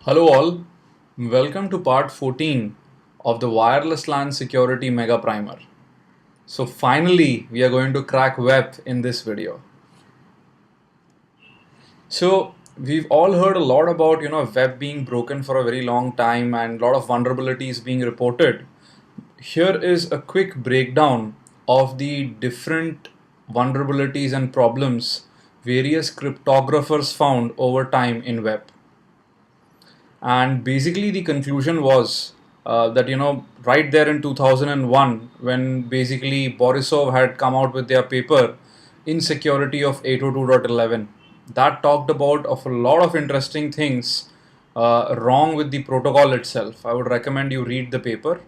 Hello all, welcome to part 14 of the Wireless LAN Security Mega Primer. So finally, we are going to crack web in this video. So we've all heard a lot about web being broken for a very long time and a lot of vulnerabilities being reported. Here is a quick breakdown of the different vulnerabilities and problems various cryptographers found over time in web. And basically the conclusion was that right there in 2001, when basically Borisov had come out with their paper Insecurity of 802.11, that talked about of a lot of interesting things wrong with the protocol itself. I would recommend you read the paper.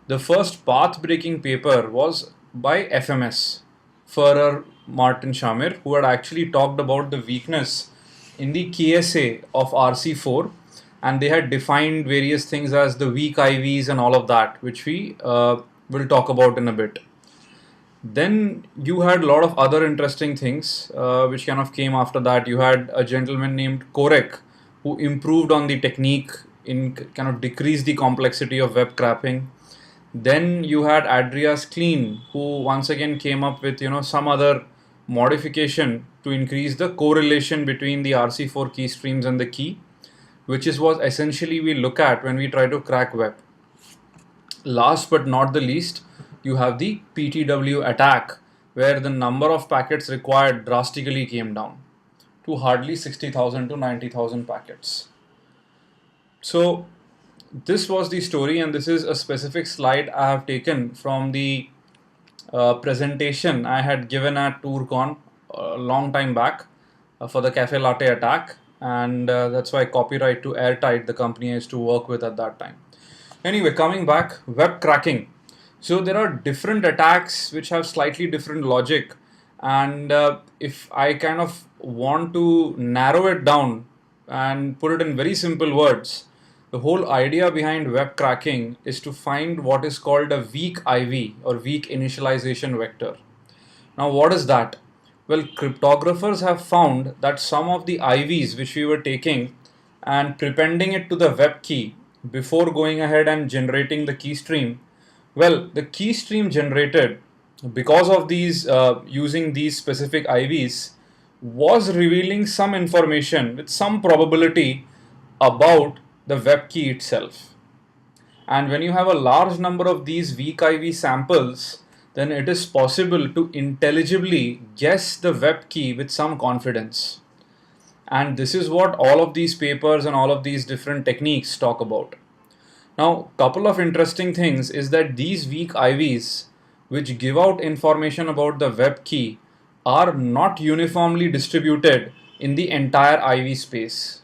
The first path breaking paper was by FMS, Ferrer Martin Shamir, who had actually talked about the weakness in the KSA of RC4, and they had defined various things as the weak IVs and all of that, which we will talk about in a bit. Then you had a lot of other interesting things which kind of came after that. You had a gentleman named Korek who improved on the technique in kind of decrease the complexity of web crapping. Then you had Andreas Klein, who once again came up with some other modification to increase the correlation between the RC4 key streams and the key, which is what essentially we look at when we try to crack web. Last but not the least, you have the PTW attack, where the number of packets required drastically came down to hardly 60,000 to 90,000 packets. So this was the story, and this is a specific slide I have taken from the presentation I had given at TourCon a long time back for the Cafe Latte attack, and that's why copyright to Airtight, the company I used to work with at that time. Anyway, coming back, web cracking. So there are different attacks which have slightly different logic, and if I kind of want to narrow it down and put it in very simple words, the whole idea behind web cracking is to find what is called a weak IV or weak initialization vector. Now, what is that? Well, cryptographers have found that some of the IVs which we were taking and prepending it to the web key before going ahead and generating the key stream, well, the key stream generated because of these using these specific IVs was revealing some information with some probability about the web key itself. And when you have a large number of these weak IV samples, then it is possible to intelligibly guess the web key with some confidence. And this is what all of these papers and all of these different techniques talk about. Now, couple of interesting things is that these weak IVs, which give out information about the web key, are not uniformly distributed in the entire IV space.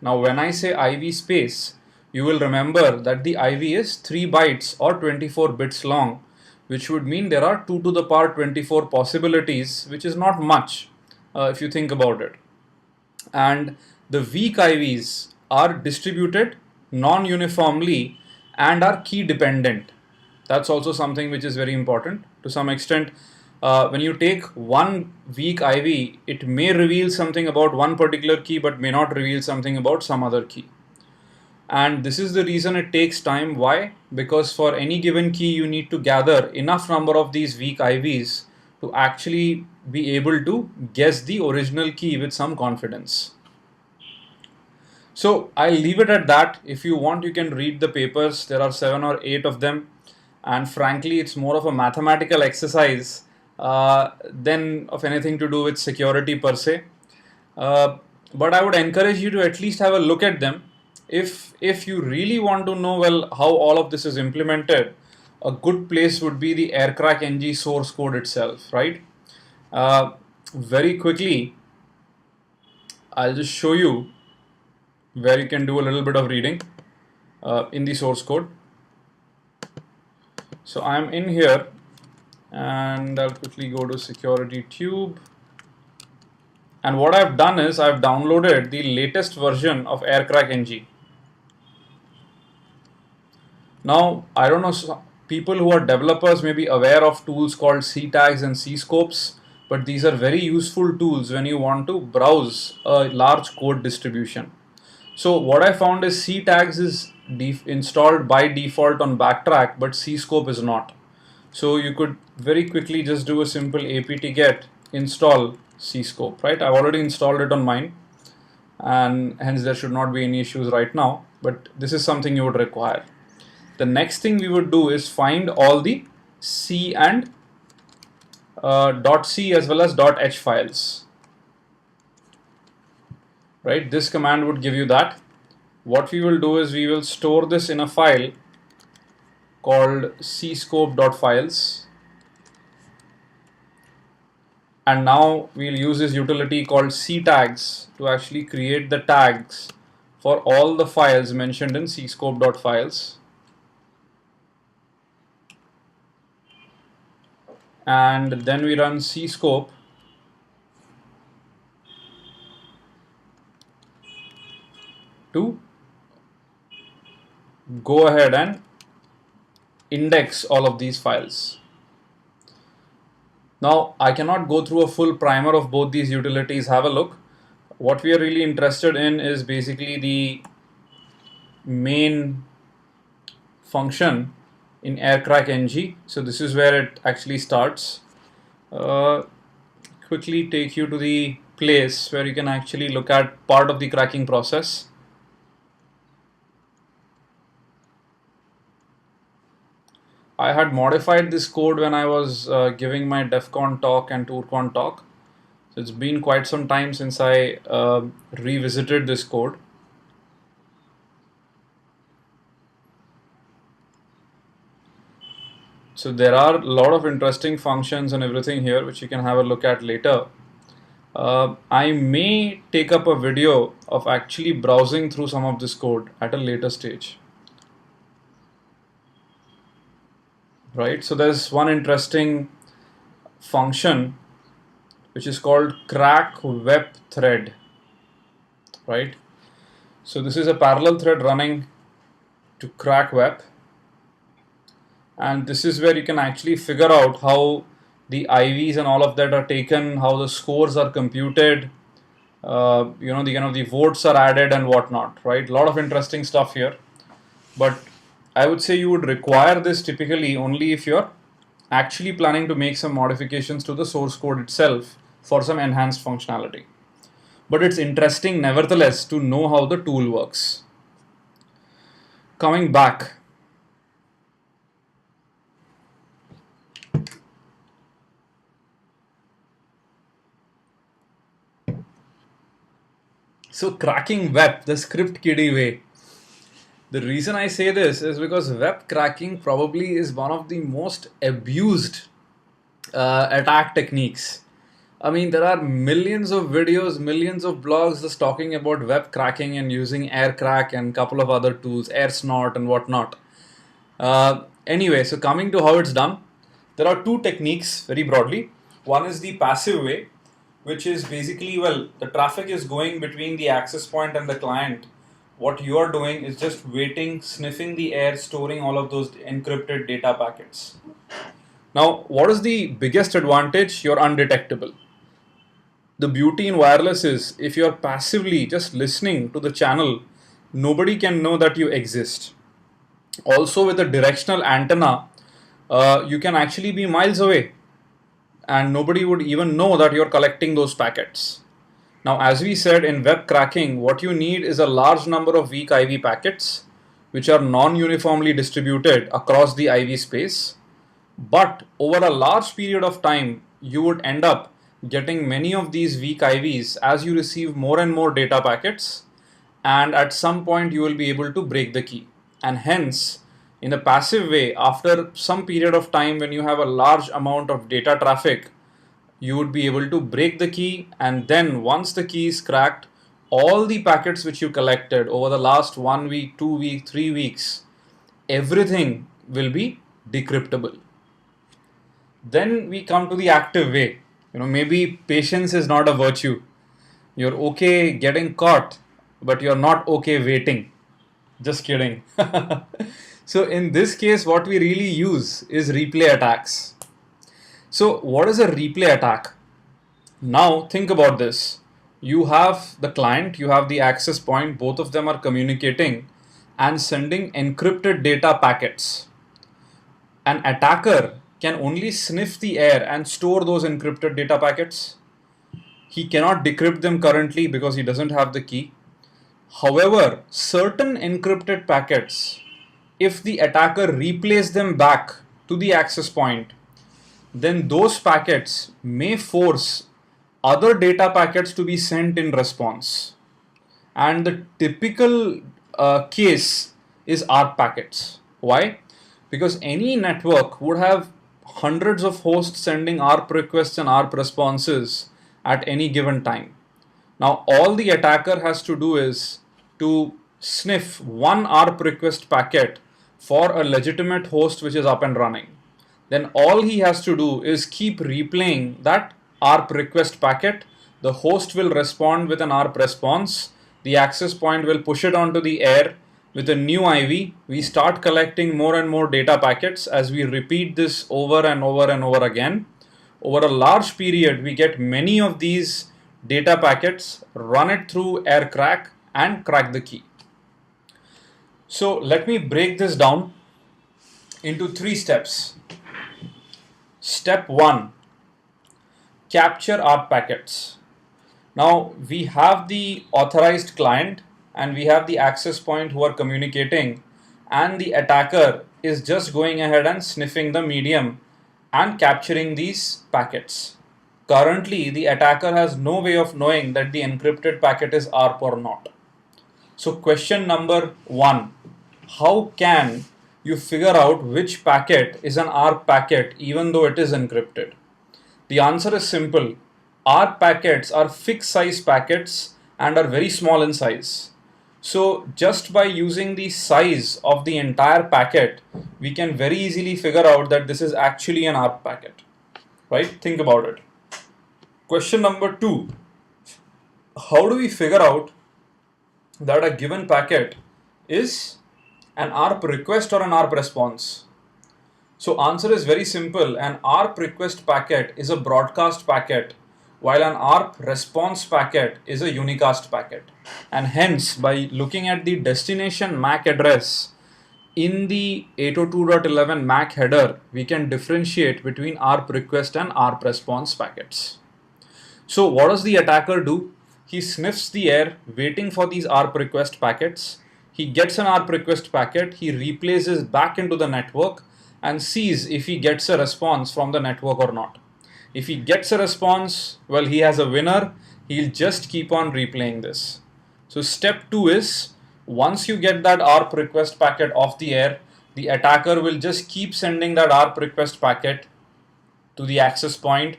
Now, when I say IV space, you will remember that the IV is 3 bytes or 24 bits long, which would mean there are 2 to the power 24 possibilities, which is not much if you think about it. And the weak IVs are distributed non-uniformly and are key dependent. That's also something which is very important to some extent. When you take one weak IV, it may reveal something about one particular key but may not reveal something about some other key. And this is the reason it takes time. Why? Because for any given key you need to gather enough number of these weak IVs to actually be able to guess the original key with some confidence. So I'll leave it at that. If you want, you can read the papers. There are 7 or 8 of them, and frankly it's more of a mathematical exercise than of anything to do with security per se. But I would encourage you to at least have a look at them. If you really want to know well how all of this is implemented, a good place would be the Aircrack NG source code itself, right? Very quickly, I'll just show you where you can do a little bit of reading in the source code. So I'm in here and I'll quickly go to security tube. And what I've done is I've downloaded the latest version of Aircrack NG. Now, I don't know, people who are developers may be aware of tools called CTags and CScopes, but these are very useful tools when you want to browse a large code distribution. So what I found is ctags is installed by default on Backtrack, but cscope is not. So you could very quickly just do a simple apt-get install cscope, right? I've already installed it on mine, and hence there should not be any issues right now, but this is something you would require. The next thing we would do is find all the C and .c as well as .h files, right? This command would give you that. What we will do is we will store this in a file called cscope.files, and now we'll use this utility called ctags to actually create the tags for all the files mentioned in cscope.files. And then we run cscope to go ahead and index all of these files. Now I cannot go through a full primer of both these utilities. Have a look. What we are really interested in is basically the main function in aircrack-ng. So this is where it actually starts. Quickly take you to the place where you can actually look at part of the cracking process. I had modified this code when I was giving my DEF CON talk and TourCon talk. So it's been quite some time since I revisited this code. So there are a lot of interesting functions and everything here which you can have a look at later. I may take up a video of actually browsing through some of this code at a later stage. Right, so there's one interesting function which is called crack web thread, right? So this is a parallel thread running to crack web, and this is where you can actually figure out how the IVs and all of that are taken, how the scores are computed, the votes are added and whatnot, right? A lot of interesting stuff here, but I would say you would require this typically only if you're actually planning to make some modifications to the source code itself for some enhanced functionality. But it's interesting nevertheless to know how the tool works. Coming back. So cracking web the script kiddie way. The reason I say this is because web cracking probably is one of the most abused attack techniques. I mean, there are millions of videos, millions of blogs just talking about web cracking and using AirCrack and a couple of other tools, AirSnort and whatnot. Anyway, so coming to how it's done, there are two techniques very broadly. One is the passive way, which is basically, well, the traffic is going between the access point and the client. What you are doing is just waiting, sniffing the air, storing all of those encrypted data packets. Now, what is the biggest advantage? You're undetectable. The beauty in wireless is if you're passively just listening to the channel, nobody can know that you exist. Also, with a directional antenna, you can actually be miles away and nobody would even know that you're collecting those packets. Now, as we said in web cracking, what you need is a large number of weak IV packets which are non-uniformly distributed across the IV space. But over a large period of time, you would end up getting many of these weak IVs as you receive more and more data packets, and at some point you will be able to break the key. And hence, in a passive way, after some period of time when you have a large amount of data traffic, you would be able to break the key, and then once the key is cracked, all the packets which you collected over the last 1 week, 2 weeks, 3 weeks, everything will be decryptable. Then we come to the active way. Maybe patience is not a virtue. You're okay getting caught, but you're not okay waiting. Just kidding. So in this case, what we really use is replay attacks. So what is a replay attack? Now think about this. You have the client, you have the access point, both of them are communicating and sending encrypted data packets. An attacker can only sniff the air and store those encrypted data packets. He cannot decrypt them currently because he doesn't have the key. However, certain encrypted packets, if the attacker replays them back to the access point, then those packets may force other data packets to be sent in response. And the typical case is ARP packets. Why? Because any network would have hundreds of hosts sending ARP requests and ARP responses at any given time. Now, all the attacker has to do is to sniff one ARP request packet for a legitimate host which is up and running. Then all he has to do is keep replaying that ARP request packet. The host will respond with an ARP response. The access point will push it onto the air with a new IV. We start collecting more and more data packets as we repeat this over and over and over again. Over a large period, we get many of these data packets, run it through AirCrack and crack the key. So let me break this down into 3 steps. Step 1, capture ARP packets. Now we have the authorized client and we have the access point who are communicating, and the attacker is just going ahead and sniffing the medium and capturing these packets. Currently, the attacker has no way of knowing that the encrypted packet is ARP or not. So question number 1, how can you figure out which packet is an ARP packet even though it is encrypted? The answer is simple. ARP packets are fixed size packets and are very small in size. So just by using the size of the entire packet, we can very easily figure out that this is actually an ARP packet, right? Think about it. Question number 2, how do we figure out that a given packet is an ARP request or an ARP response? So answer is very simple. An ARP request packet is a broadcast packet, while an ARP response packet is a unicast packet. And hence, by looking at the destination MAC address in the 802.11 MAC header, we can differentiate between ARP request and ARP response packets. So what does the attacker do? He sniffs the air waiting for these ARP request packets. He gets an ARP request packet, he replaces back into the network and sees if he gets a response from the network or not. If he gets a response, well, he has a winner. He'll just keep on replaying this. So step 2 is, once you get that ARP request packet off the air, the attacker will just keep sending that ARP request packet to the access point,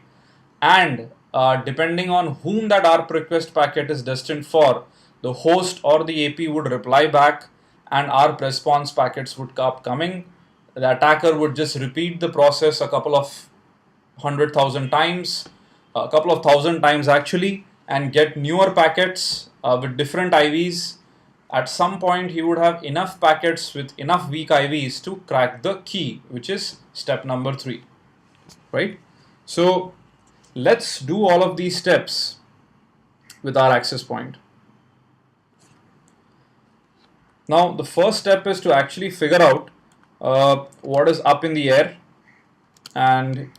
and depending on whom that ARP request packet is destined for, the host or the AP would reply back and ARP response packets would keep coming. The attacker would just repeat the process a couple of 100,000 times, a couple of thousand times actually, and get newer packets with different IVs. At some point, he would have enough packets with enough weak IVs to crack the key, which is step number 3, right? So let's do all of these steps with our access point. Now, the first step is to actually figure out what is up in the air, and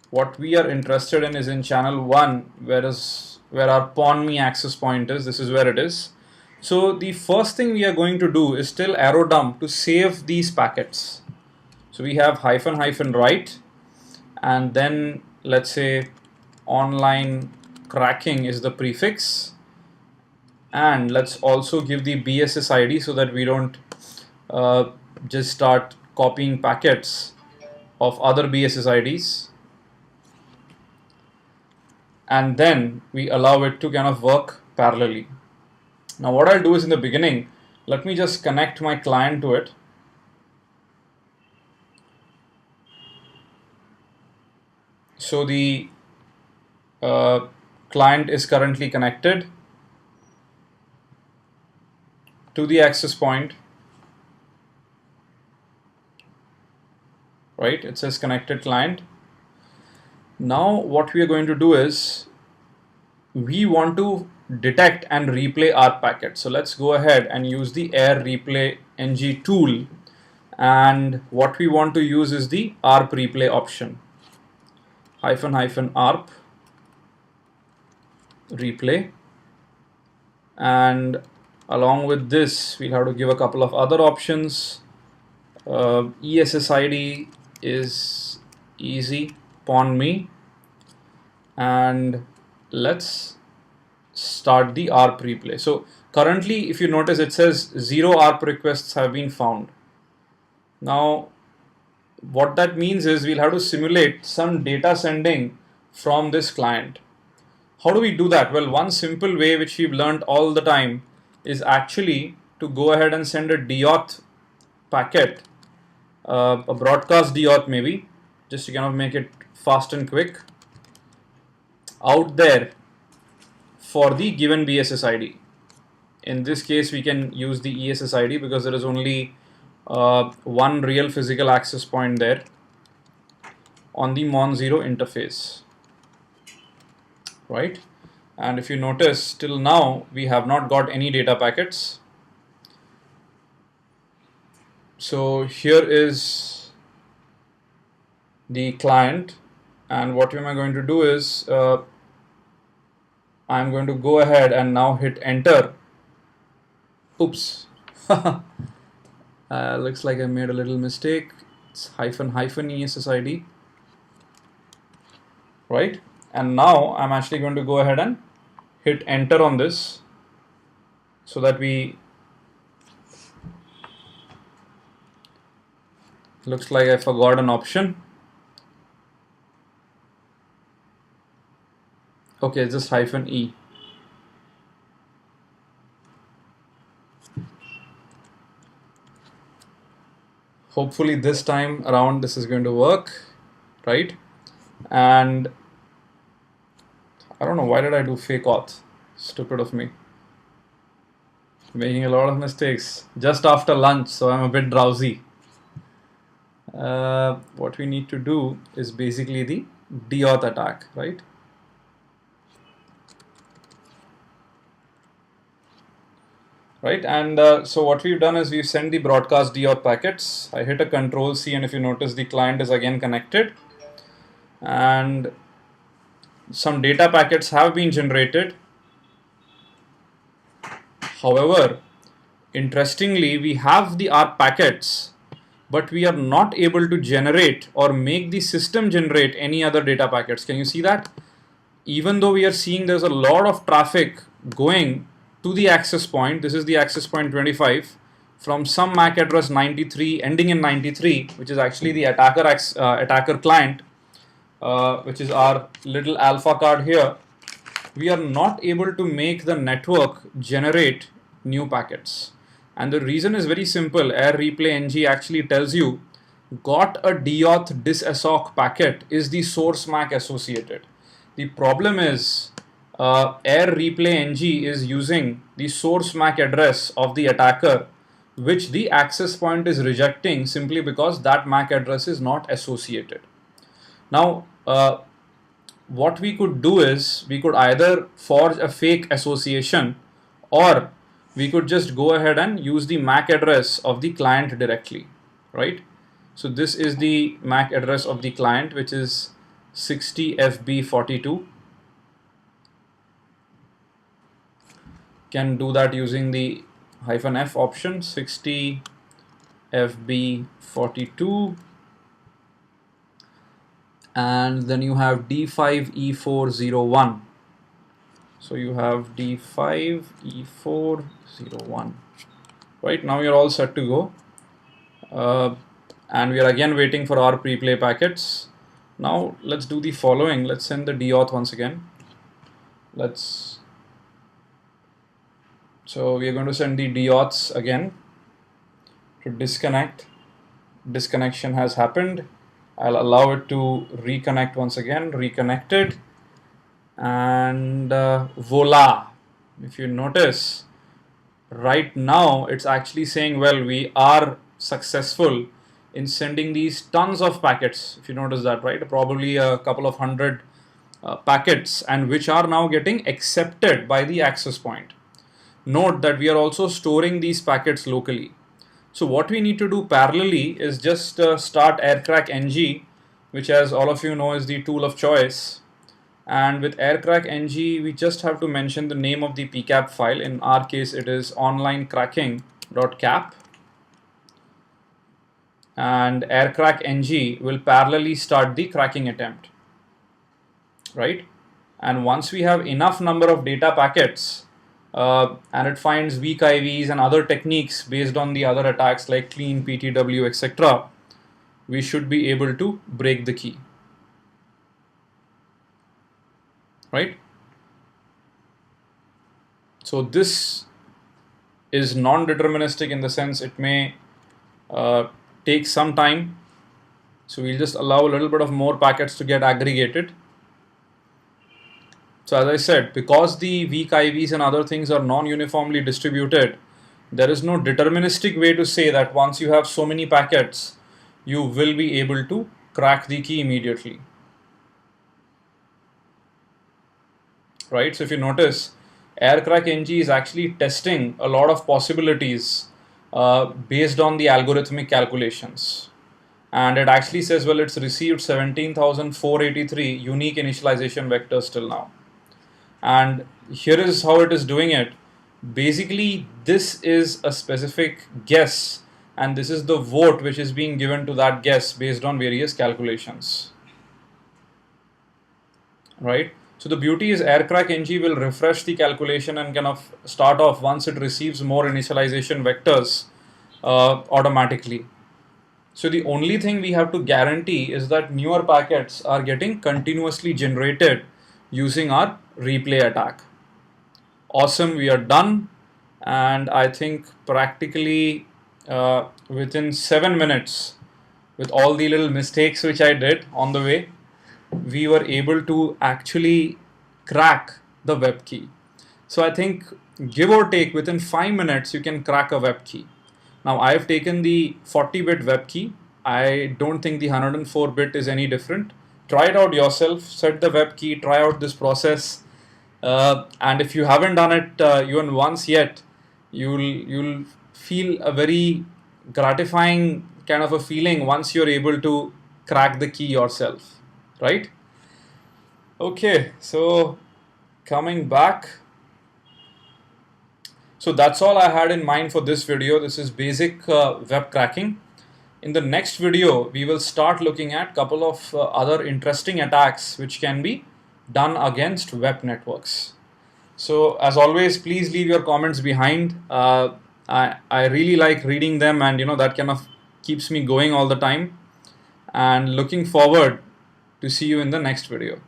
what we are interested in is in channel 1, where our pawn me access point is. This is where it is. So the first thing we are going to do is tell arrow dump to save these packets. So we have -- right, and then let's say online cracking is the prefix, and let's also give the BSS ID so that we don't just start copying packets of other BSS IDs, and then we allow it to kind of work parallelly. Now what I'll do is, in the beginning, let me just connect my client to it. So the client is currently connected to the access point, right? It says connected client. Now what we are going to do is, we want to detect and replay ARP packets. So let's go ahead and use the air replay ng tool, and what we want to use is the ARP replay option, --ARP replay, and along with this we'll have to give a couple of other options. ESSID is easy upon me, and let's start the ARP replay. So currently, if you notice, it says 0 ARP requests have been found. Now what that means is we'll have to simulate some data sending from this client. How do we do that? Well, one simple way which we've learned all the time is actually to go ahead and send a DAuth packet, a broadcast DAuth maybe, just to kind of make it fast and quick, out there for the given BSSID. In this case, we can use the ESSID because there is only one real physical access point there on the Mon0 interface, right? And if you notice, till now we have not got any data packets. So here is the client, and what am I going to do is I'm going to go ahead and now hit enter. Oops. Looks like I made a little mistake. It's --ESSID, right? And now I'm actually going to go ahead and hit enter on this, so that looks like I forgot an option. Okay, it's just -E. Hopefully this time around this is going to work, right? And I don't know, why did I do fake auth? Stupid of me. Making a lot of mistakes just after lunch, so I'm a bit drowsy. What we need to do is basically the DAuth attack, right? Right, and so what we've done is we've sent the broadcast DAuth packets. I hit a Control-C, and if you notice, the client is again connected, and some data packets have been generated. However, interestingly, we have the ARP packets, but we are not able to generate or make the system generate any other data packets. Can you see that? Even though we are seeing there's a lot of traffic going to the access point, this is the access point 25, from some MAC address 93 ending in 93, which is actually the attacker client, which is our little alpha card here. We are not able to make the network generate new packets, and the reason is very simple. Air replay ng actually tells you got a DAuth disassoc packet is the source MAC associated. The problem is air replay ng is using the source MAC address of the attacker, which the access point is rejecting simply because that MAC address is not associated. Now what we could do is we could either forge a fake association, or we could just go ahead and use the MAC address of the client directly, right? So this is the MAC address of the client, which is 60FB42. Can do that using the -F option, 60FB42, and then you have D5E401. So you have D5E401. Right, now you're all set to go, and we are again waiting for our preplay packets. Now let's do the following. Let's send the DAuth once again. So we are going to send the DAuths again to disconnect. Disconnection has happened. I'll allow it to reconnect once again. Reconnected, and voila. If you notice, right now it's actually saying, well, we are successful in sending these tons of packets. If you notice that, right? Probably a couple of hundred packets and which are now getting accepted by the access point. Note that we are also storing these packets locally. So what we need to do parallelly is just start aircrack-ng, which, as all of you know, is the tool of choice. And with aircrack-ng, we just have to mention the name of the pcap file. In our case, it is onlinecracking.cap. And aircrack-ng will parallelly start the cracking attempt, right? And once we have enough number of data packets, and it finds weak IVs and other techniques based on the other attacks like clean, PTW, etc., we should be able to break the key, right? So this is non-deterministic in the sense it may take some time. So we'll just allow a little bit of more packets to get aggregated. So as I said, because the weak IVs and other things are non-uniformly distributed, there is no deterministic way to say that once you have so many packets, you will be able to crack the key immediately. Right? So if you notice, aircrack-ng is actually testing a lot of possibilities based on the algorithmic calculations. And it actually says, well, it's received 17,483 unique initialization vectors till now. And here is how it is doing it. Basically, this is a specific guess, and this is the vote which is being given to that guess based on various calculations. Right? So the beauty is aircrack-ng will refresh the calculation and kind of start off once it receives more initialization vectors automatically. So the only thing we have to guarantee is that newer packets are getting continuously generated using our replay attack. Awesome, we are done. And I think practically within 7 minutes, with all the little mistakes which I did on the way, we were able to actually crack the web key. So I think, give or take, within 5 minutes, you can crack a web key. Now I have taken the 40-bit web key. I don't think the 104-bit is any different. Try it out yourself, set the web key, try out this process. And if you haven't done it even once yet, you'll feel a very gratifying kind of a feeling once you're able to crack the key yourself, right? Okay, so coming back. So that's all I had in mind for this video. This is basic web cracking. In the next video, we will start looking at a couple of other interesting attacks which can be done against web networks. So as always, please leave your comments behind. I really like reading them, and that kind of keeps me going all the time. And looking forward to see you in the next video.